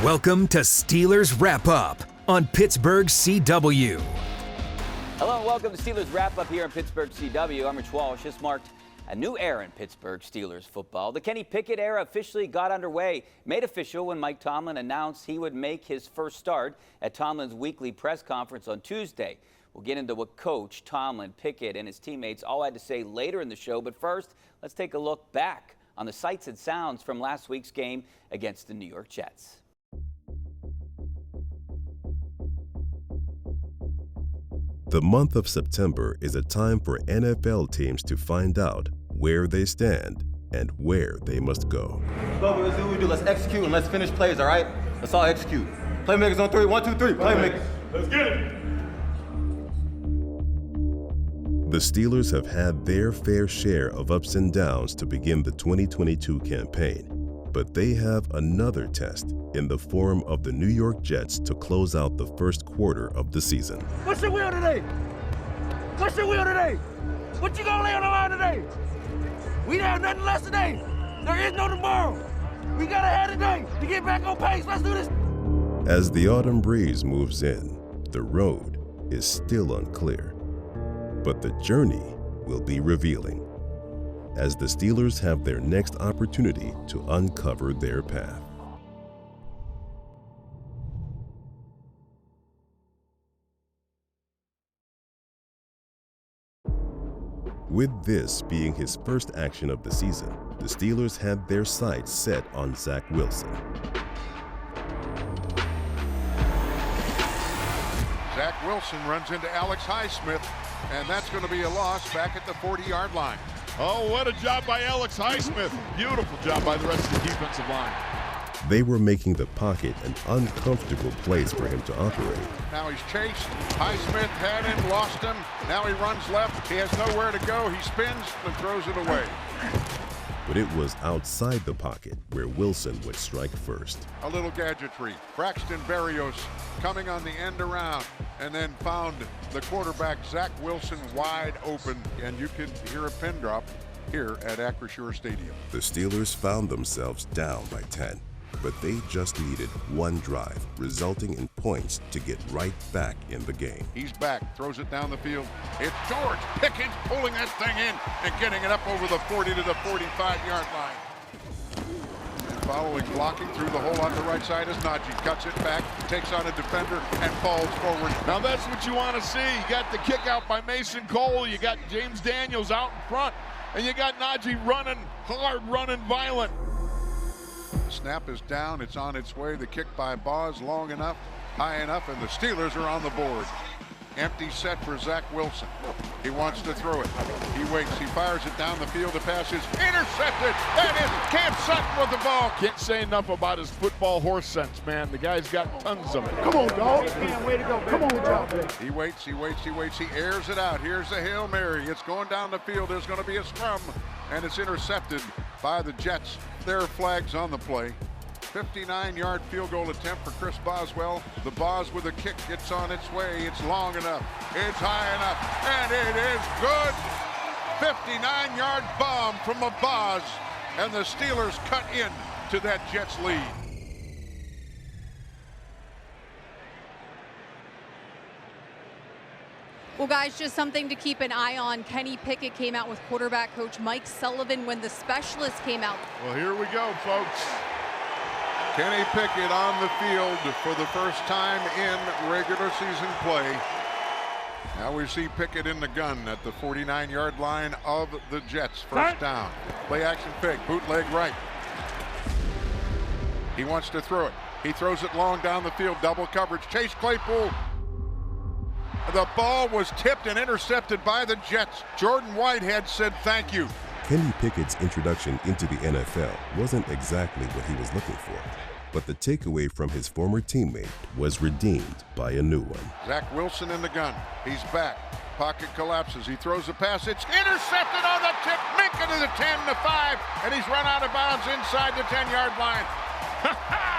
Welcome to Steelers Wrap-Up on Pittsburgh CW. Hello and welcome to Steelers Wrap-Up here in Pittsburgh CW. I'm Richie Walsh. This marked a new era in Pittsburgh Steelers football. The Kenny Pickett era officially got underway, made official when Mike Tomlin announced he would make his first start at Tomlin's weekly press conference on Tuesday. We'll get into what Coach Tomlin, Pickett, and his teammates all had to say later in the show. But first, let's take a look back on the sights and sounds from last week's game against the New York Jets. The month of September is a time for NFL teams to find out where they stand and where they must go. Well, let's do what we do. Let's execute and let's finish plays, all right? Let's all execute. Playmakers on three. 1, 2, 3. Playmakers. Let's get it. The Steelers have had their fair share of ups and downs to begin the 2022 campaign, but they have another test in the form of the New York Jets to close out the first quarter of the season. What's your will today? What's your will today? What you gonna lay on the line today? We have nothing less today. There is no tomorrow. We gotta have today to get back on pace. Let's do this. As the autumn breeze moves in, the road is still unclear, but the journey will be revealing as the Steelers have their next opportunity to uncover their path. With this being his first action of the season, the Steelers had their sights set on Zach Wilson. Zach Wilson runs into Alex Highsmith, and that's going to be a loss back at the 40-yard line. Oh, what a job by Alex Highsmith. Beautiful job by the rest of the defensive line. They were making the pocket an uncomfortable place for him to operate. Now he's chased. Highsmith had him, lost him. Now he runs left. He has nowhere to go. He spins and throws it away. But it was outside the pocket where Wilson would strike first. A little gadgetry. Braxton Berrios coming on the end around and then found the quarterback, Zach Wilson, wide open. And you can hear a pin drop here at Acrisure Stadium. The Steelers found themselves down by 10, but they just needed one drive, resulting in points to get right back in the game. He's back, throws it down the field. It's George Pickens pulling that thing in and getting it up over the 40 to the 45-yard line. And following, blocking through the hole on the right side is Najee. Cuts it back, takes on a defender, and falls forward. Now that's what you want to see. You got the kick out by Mason Cole. You got James Daniels out in front. And you got Najee running hard, running violent. The snap is down. It's on its way. The kick by Boz long enough, high enough, and the Steelers are on the board. Empty set for Zach Wilson. He wants to throw it. He waits. He fires it down the field. The pass is intercepted. That is Cam Sutton with the ball. Can't say enough about his football horse sense, man. The guy's got tons of it. Come on, dog. Way to go. Come on, dog. He waits. He waits. He waits. He airs it out. Here's the Hail Mary. It's going down the field. There's going to be a scrum, and it's intercepted by the Jets. There are flags on the play. 59-yard field goal attempt for Chris Boswell. The Boz with a kick. It's on its way. It's long enough. It's high enough. And it is good. 59-yard bomb from a Boz. And the Steelers cut in to that Jets lead. Well, guys, just something to keep an eye on. Kenny Pickett came out with quarterback coach Mike Sullivan when the specialists came out. Well, here we go, folks. Kenny Pickett on the field for the first time in regular season play. Now we see Pickett in the gun at the 49-yard line of the Jets. First down. Play action fake. Bootleg right. He wants to throw it. He throws it long down the field. Double coverage. Chase Claypool. The ball was tipped and intercepted by the Jets. Jordan Whitehead said thank you. Kenny Pickett's introduction into the NFL wasn't exactly what he was looking for, but the takeaway from his former teammate was redeemed by a new one. Zach Wilson in the gun. He's back. Pocket collapses. He throws a pass. It's intercepted on the tip. Minka to the 10, the 5, and he's run out of bounds inside the 10-yard line.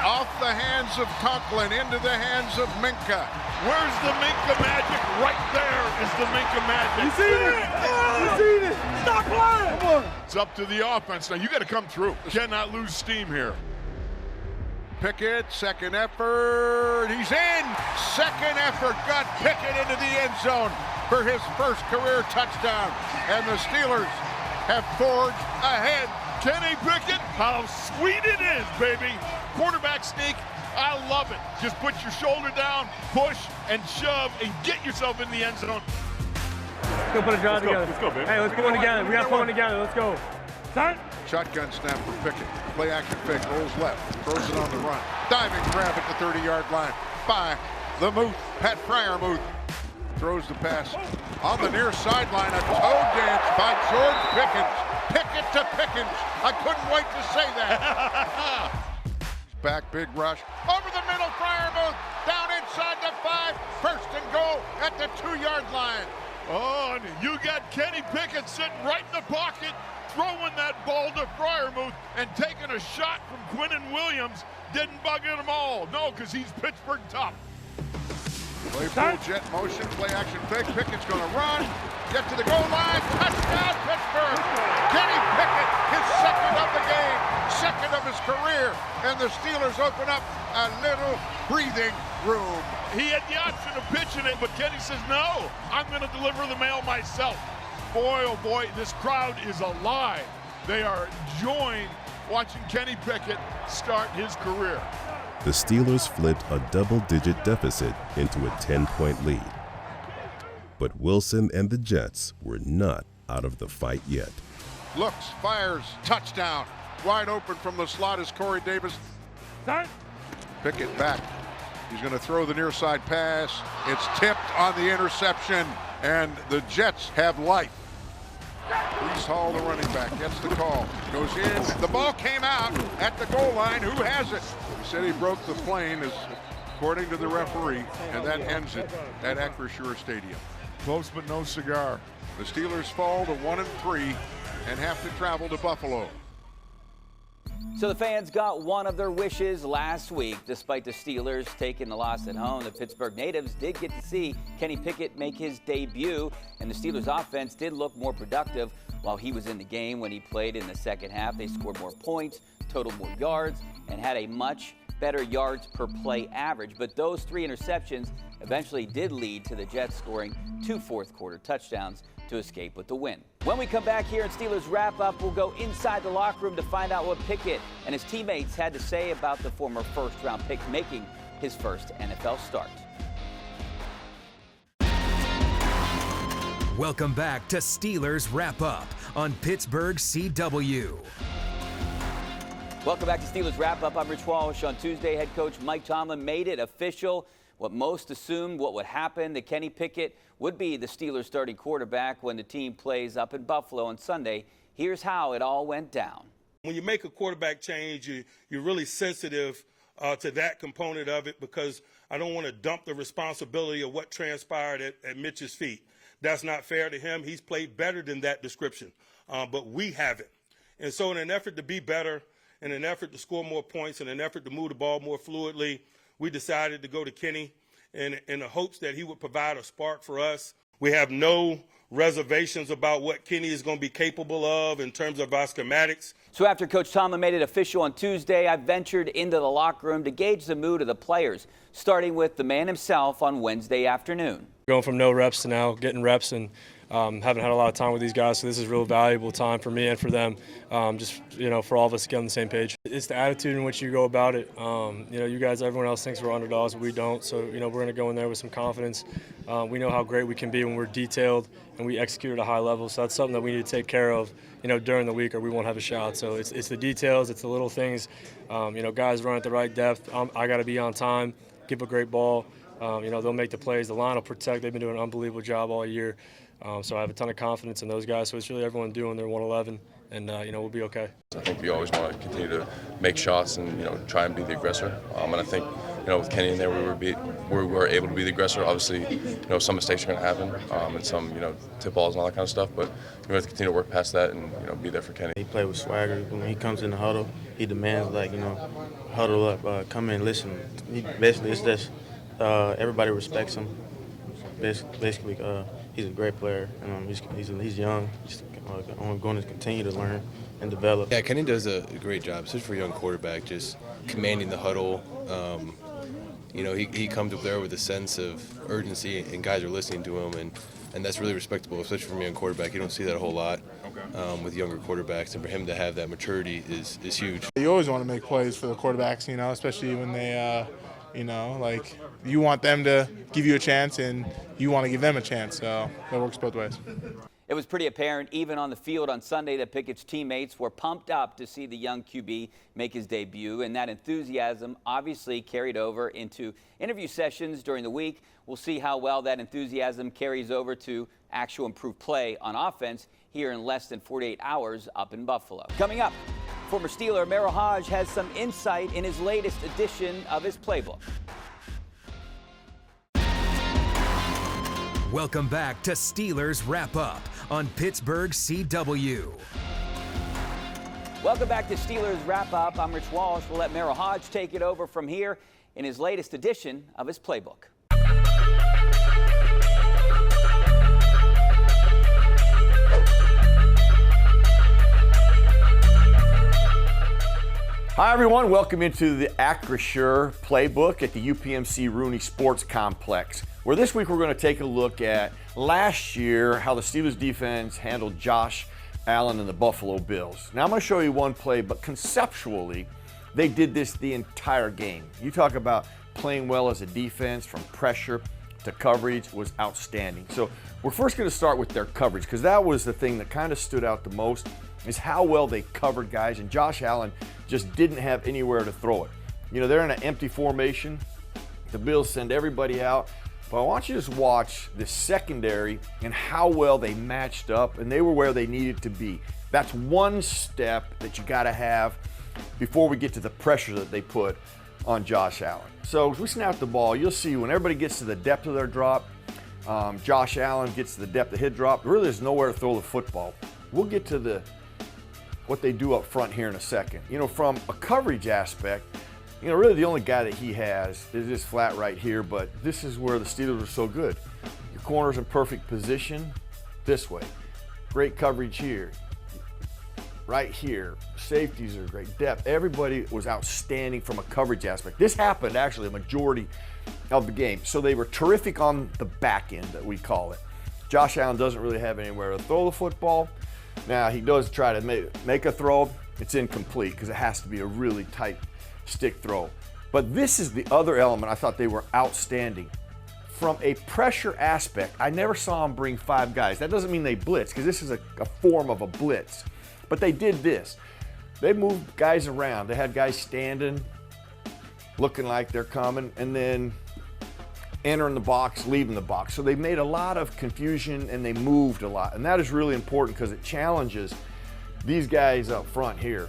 Off the hands of Tomlin into the hands of Minka. Where's the Minka magic? Right there is the Minka magic. You seen it? You seen it? Stop playing! Come on. It's up to the offense. Now, you got to come through. Cannot lose steam here. Pickett, second effort, he's in! Second effort got Pickett into the end zone for his first career touchdown. And the Steelers have forged ahead. Kenny Pickett, how sweet it is, baby. Quarterback sneak, I love it. Just put your shoulder down, push, and shove, and get yourself in the end zone. Let's go put a drive together. Let's go, baby. Hey, let's put one together. We got to put one together. Let's go. Start. Shotgun snap for Pickett. Play action fake, rolls left, throws it on the run. Diving grab at the 30-yard line by the Muth, Pat Freiermuth. Throws the pass on the near sideline. A toe dance by George Pickens. Pickett to Pickens. I couldn't wait to say that. Back, big rush. Over the middle, Freiermuth. Down inside the 5. First and goal at the 2-yard line. Oh, and you got Kenny Pickett sitting right in the pocket, throwing that ball to Freiermuth and taking a shot from Quinnen Williams. Didn't bug him all. No, because he's Pittsburgh tough. Play full jet motion, play action fake. Pickett's going to run, get to the goal line, touchdown Pittsburgh. Kenny Pickett, his second of the game, second of his career, and the Steelers open up a little breathing room. He had the option of pitching it, but Kenny says, no, I'm going to deliver the mail myself. Boy, oh boy, this crowd is alive. They are enjoying watching Kenny Pickett start his career. The Steelers flipped a double-digit deficit into a 10-point lead. But Wilson and the Jets were not out of the fight yet. Looks, fires, touchdown. Wide open from the slot is Corey Davis. Start. Pickett back. He's going to throw the near side pass. It's tipped on the interception, and the Jets have life. Brees Hall, the running back, gets the call. Goes in. The ball came out at the goal line. Who has it? He said he broke the plane, according to the referee, and that ends it at Acrisure Stadium. Close but no cigar. The Steelers fall to 1-3 and have to travel to Buffalo. So the fans got one of their wishes last week. Despite the Steelers taking the loss at home, the Pittsburgh natives did get to see Kenny Pickett make his debut, and the Steelers offense did look more productive while he was in the game. When he played in the second half, they scored more points, totaled more yards, and had a much better yards per play average. But those 3 interceptions eventually did lead to the Jets scoring 2 fourth-quarter touchdowns to escape with the win. When we come back here in Steelers Wrap-Up, we'll go inside the locker room to find out what Pickett and his teammates had to say about the former first-round pick making his first NFL start. Welcome back to Steelers Wrap-Up on Pittsburgh CW. Welcome back to Steelers Wrap-Up. I'm Rich Walsh. On Tuesday, head coach Mike Tomlin made it official. What most assumed what would happen, that Kenny Pickett would be the Steelers starting quarterback when the team plays up in Buffalo on Sunday. Here's how it all went down. When you make a quarterback change, you're really sensitive to that component of it, because I don't want to dump the responsibility of what transpired at Mitch's feet. That's not fair to him. He's played better than that description, but we haven't. And so in an effort to be better, in an effort to score more points, in an effort to move the ball more fluidly, we decided to go to Kenny in the hopes that he would provide a spark for us. We have no reservations about what Kenny is going to be capable of in terms of our schematics. So after Coach Tomlin made it official on Tuesday, I ventured into the locker room to gauge the mood of the players, starting with the man himself on Wednesday afternoon. Going from no reps to now getting reps, and haven't had a lot of time with these guys, so this is real valuable time for me and for them, just, for all of us to get on the same page. It's the attitude in which you go about it. You guys, everyone else thinks we're underdogs, but we don't, so, we're going to go in there with some confidence. We know how great we can be when we're detailed and we execute at a high level, so that's something that we need to take care of, during the week, or we won't have a shot. So it's the details, it's the little things. Guys run at the right depth. I got to be on time, give a great ball. They'll make the plays. The line will protect. They've been doing an unbelievable job all year. So I have a ton of confidence in those guys. So it's really everyone doing their 111, and we'll be okay. I think we always want to continue to make shots and try and be the aggressor. And I think with Kenny in there, we were able to be the aggressor. Obviously, some mistakes are going to happen, and some tip balls and all that kind of stuff. But we have to continue to work past that and be there for Kenny. He plays with swagger. When he comes in the huddle, he demands huddle up, come in, listen. Basically, it's just everybody respects him. Basically, he's a great player. He's young. He's going to continue to learn and develop. Yeah, Kenny does a great job, especially for a young quarterback. Just commanding the huddle. You know, he comes up there with a sense of urgency, and guys are listening to him, and that's really respectable, especially for me on quarterback. You don't see that a whole lot with younger quarterbacks, and for him to have that maturity is huge. You always want to make plays for the quarterbacks, you know, especially when they, you know, like you want them to give you a chance and you want to give them a chance, so that works both ways. It was pretty apparent even on the field on Sunday that Pickett's teammates were pumped up to see the young QB make his debut, and that enthusiasm obviously carried over into interview sessions during the week. We'll see how well that enthusiasm carries over to actual improved play on offense here in less than 48 hours up in Buffalo. Coming up, former Steeler Merril Hoge has some insight in his latest edition of his playbook. Welcome back to Steelers Wrap Up on Pittsburgh CW. Welcome back to Steelers Wrap Up. I'm Rich Walsh. We'll let Merril Hoge take it over from here in his latest edition of his playbook. Hi everyone, welcome into the Acrisure Playbook at the UPMC Rooney Sports Complex, where this week we're going to take a look at last year, how the Steelers defense handled Josh Allen and the Buffalo Bills. Now I'm going to show you one play, but conceptually, they did this the entire game. You talk about playing well as a defense, from pressure to coverage, was outstanding. So we're first going to start with their coverage, because that was the thing that kind of stood out the most, is how well they covered guys, and Josh Allen just didn't have anywhere to throw it. You know, they're in an empty formation. The Bills send everybody out. But I want you to just watch the secondary and how well they matched up, and they were where they needed to be. That's one step that you got to have before we get to the pressure that they put on Josh Allen. So as we snap the ball, you'll see when everybody gets to the depth of their drop, Josh Allen gets to the depth of his drop, really there's nowhere to throw the football. We'll get to what they do up front here in a second. You know, from a coverage aspect, you know, really the only guy that he has is this flat right here, but this is where the Steelers are so good. Your corner's in perfect position this way. Great coverage here. Right here. Safeties are great. Depth. Everybody was outstanding from a coverage aspect. This happened actually a majority of the game. So they were terrific on the back end, that we call it. Josh Allen doesn't really have anywhere to throw the football. Now, he does try to make a throw. It's incomplete because it has to be a really tight stick throw. But this is the other element I thought they were outstanding. From a pressure aspect, I never saw them bring 5 guys. That doesn't mean they blitz, because this is a form of a blitz. But they did this. They moved guys around. They had guys standing, looking like they're coming, and then entering the box, leaving the box. So they made a lot of confusion and they moved a lot. And that is really important because it challenges these guys up front here.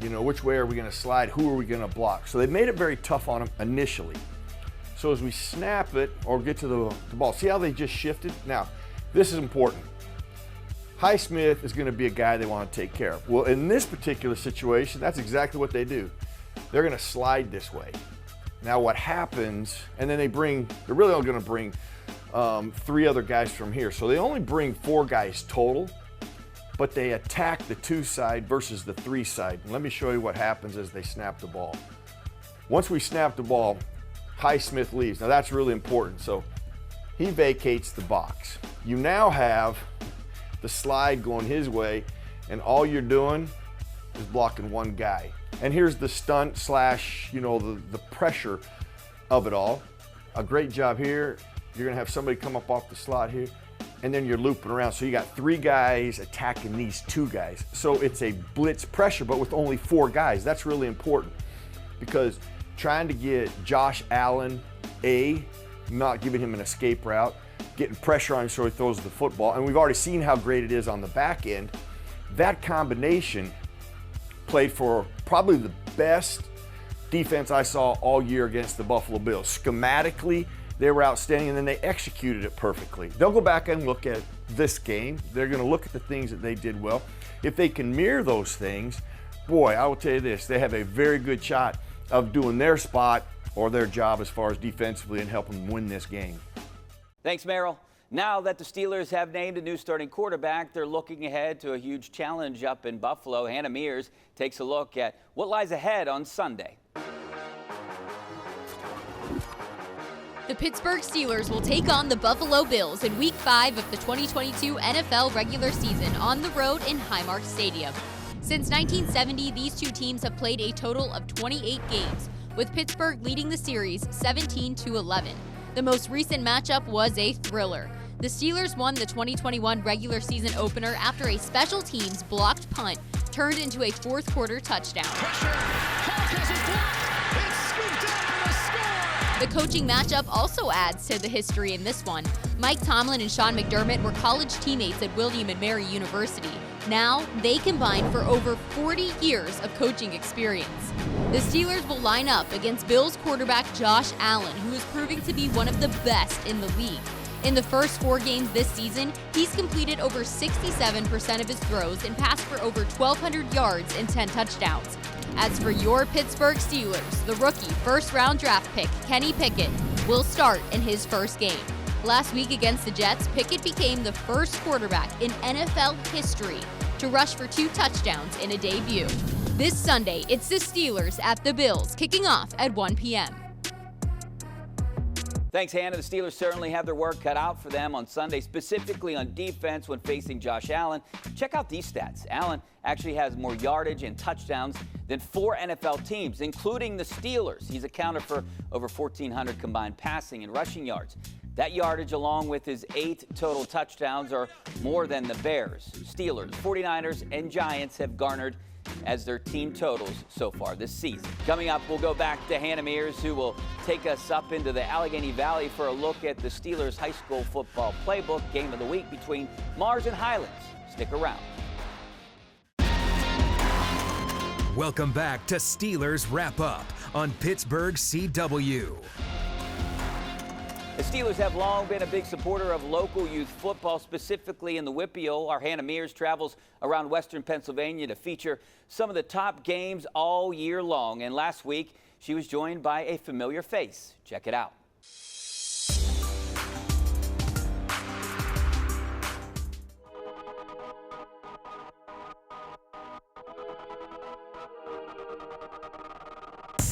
You know, which way are we going to slide? Who are we going to block? So they made it very tough on them initially. So as we snap it or get to the ball, see how they just shifted? Now, this is important. Highsmith is going to be a guy they want to take care of. Well, in this particular situation, that's exactly what they do. They're going to slide this way. Now what happens, and then they're really only going to bring 3 other guys from here. So they only bring 4 guys total, but they attack the 2 side versus the 3 side. And let me show you what happens as they snap the ball. Once we snap the ball, Highsmith leaves. Now that's really important. So he vacates the box. You now have the slide going his way, and all you're doing is blocking 1 guy. And here's the stunt slash, you know, the pressure of it all. A great job here. You're gonna have somebody come up off the slot here, and then you're looping around. So you got 3 guys attacking these 2 guys. So it's a blitz pressure, but with only 4 guys. That's really important, because trying to get Josh Allen, not giving him an escape route, getting pressure on him so he throws the football, and we've already seen how great it is on the back end. That combination played for probably the best defense I saw all year against the Buffalo Bills. Schematically, they were outstanding, and then they executed it perfectly. They'll go back and look at this game. They're going to look at the things that they did well. If they can mirror those things, boy, I will tell you this, they have a very good shot of doing their spot or their job as far as defensively and helping them win this game. Thanks, Merril. Now that the Steelers have named a new starting quarterback, they're looking ahead to a huge challenge up in Buffalo. Hannah Mears takes a look at what lies ahead on Sunday. The Pittsburgh Steelers will take on the Buffalo Bills in Week 5 of the 2022 NFL regular season on the road in Highmark Stadium. Since 1970, these two teams have played a total of 28 games, with Pittsburgh leading the series 17-11. The most recent matchup was a thriller. The Steelers won the 2021 regular season opener after a special teams blocked punt turned into a fourth-quarter touchdown. The coaching matchup also adds to the history in this one. Mike Tomlin and Sean McDermott were college teammates at William & Mary University. Now, they combine for over 40 years of coaching experience. The Steelers will line up against Bills quarterback Josh Allen, who is proving to be one of the best in the league. In the first 4 games this season, he's completed over 67% of his throws and passed for over 1,200 yards and 10 touchdowns. As for your Pittsburgh Steelers, the rookie first-round draft pick, Kenny Pickett, will start in his first game. Last week against the Jets, Pickett became the first quarterback in NFL history to rush for 2 touchdowns in a debut. This Sunday, it's the Steelers at the Bills, kicking off at 1 p.m. Thanks, Hannah. The Steelers certainly have their work cut out for them on Sunday, specifically on defense when facing Josh Allen. Check out these stats. Allen actually has more yardage and touchdowns than 4 NFL teams, including the Steelers. He's accounted for over 1,400 combined passing and rushing yards. That yardage, along with his 8 total touchdowns, are more than the Bears, Steelers, 49ers, and Giants have garnered as their team totals so far this season. Coming up, we'll go back to Hannah Mears, who will take us up into the Allegheny Valley for a look at the Steelers high school football playbook game of the week between Mars and Highlands. Stick around. Welcome back to Steelers Wrap Up on Pittsburgh CW. The Steelers have long been a big supporter of local youth football, specifically in the WPIAL. Our Hannah Mears travels around Western Pennsylvania to feature some of the top games all year long. And last week, she was joined by a familiar face. Check it out.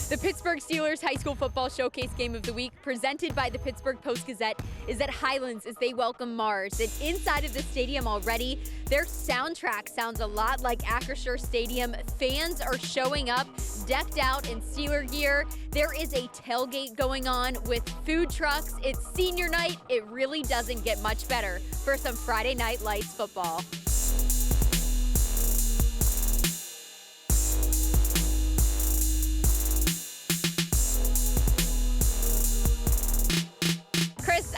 The Pittsburgh Steelers High School Football Showcase Game of the Week, presented by the Pittsburgh Post-Gazette, is at Highlands as they welcome Mars. And inside of the stadium already, their soundtrack sounds a lot like Acrisure Stadium. Fans are showing up, decked out in Steeler gear. There is a tailgate going on with food trucks. It's senior night. It really doesn't get much better for some Friday Night Lights football.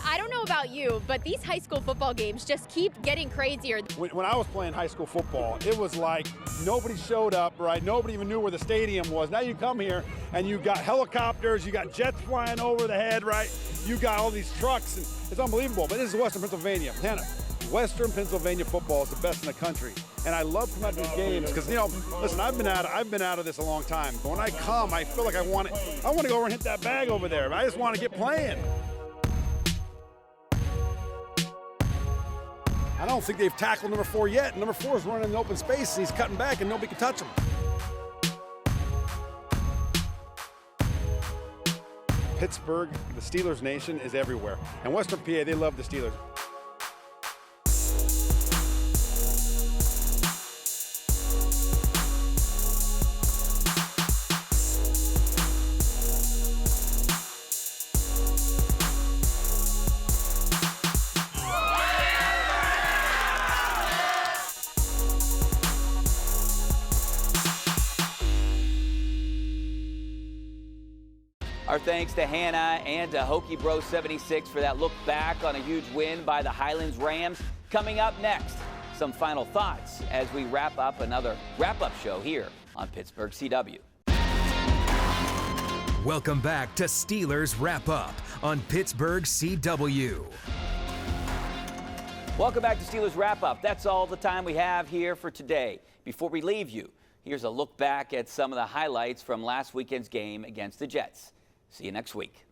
I don't know about you, but these high school football games just keep getting crazier. When I was playing high school football, it was like nobody showed up, right? Nobody even knew where the stadium was. Now you come here and you got helicopters, you got jets flying over the head, right? You got all these trucks, and it's unbelievable. But this is Western Pennsylvania. Hannah, Western Pennsylvania football is the best in the country. And I love coming out to these games because, you know, listen, I've been out of this a long time. But when I come, I feel like I want to go over and hit that bag over there. I just want to get playing. I don't think they've tackled number 4 yet. Number 4 is running in the open space, and he's cutting back, and nobody can touch him. Pittsburgh, the Steelers nation, is everywhere. And Western PA, they love the Steelers. Our thanks to Hannah and to Hokey Bro 76 for that look back on a huge win by the Highlands Rams. Coming up next, some final thoughts as we wrap up another wrap-up show here on Pittsburgh CW. Welcome back to Steelers Wrap Up on Pittsburgh CW. Welcome back to Steelers Wrap Up. That's all the time we have here for today. Before we leave you, here's a look back at some of the highlights from last weekend's game against the Jets. See you next week.